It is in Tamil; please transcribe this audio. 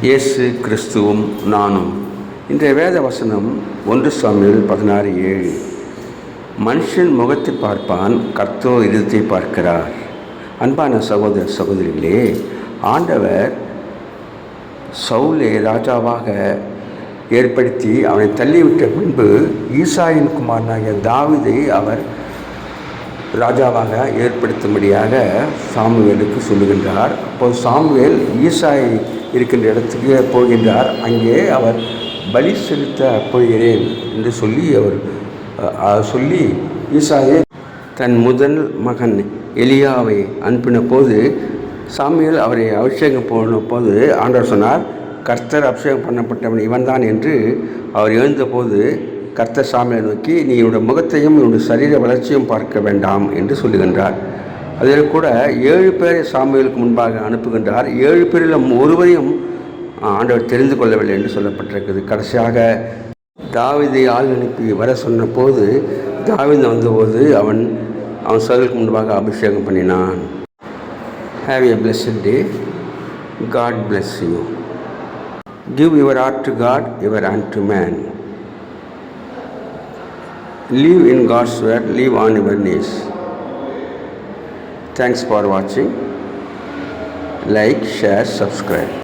இயேசு கிறிஸ்துவும் நானும். இன்றைய வேத வசனம் 1 சாமுவேல் 16:7. மனுஷன் முகத்தை பார்ப்பான், கர்த்தர் இருதயத்தை பார்க்கிறார். அன்பான சகோதர சகோதரிகளே, ஆண்டவர் சவுலை ராஜாவாக ஏற்படுத்தி அவனை தள்ளிவிட்ட பின்பு ஈசாயின் குமாரனாகிய தாவீதை அவர் ராஜாவாக ஏற்படுத்தும்படியாக சாமுவேலுக்கு சொல்லுகின்றார். அப்போது சாமுவேல் ஈசாய் இருக்கின்ற இடத்துக்கு போகின்றார். அங்கே அவர் பலி செலுத்த போகிறேன் என்று சொல்லி ஈசாயை தன் முதல் மகன் எலியாவை அனுப்பின போது சாமுவேல் அவரை அபிஷேகம் போன போது ஆண்டவர் சொன்னார், கர்த்தர் அபிஷேகம் பண்ணப்பட்டவன் இவன்தான் என்று அவர் எழுந்தபோது கர்த்தர் சாமுவேலை நோக்கி, நீ என்னுடைய முகத்தையும் என்னுடைய சரீர வளர்ச்சியும் பார்க்க வேண்டாம் என்று சொல்லுகின்றார். அதில் கூட 7 பேரை சாமுவேலுக்கு முன்பாக அனுப்புகின்றார். 7 பேரில் ஒருவரையும் ஆண்டவர் தெரிந்து கொள்ளவில்லை என்று சொல்லப்பட்டிருக்கிறது. கடைசியாக தாவீதை ஆள் அனுப்பி வர சொன்ன போது தாவீது வந்தபோது அவன் சவுலுக்கு முன்பாக அபிஷேகம் பண்ணினான். Have a blessed day. God bless you. Give your heart to God, your hand to man. Live in God's word, live on your knees. Thanks for watching. Like, share, subscribe.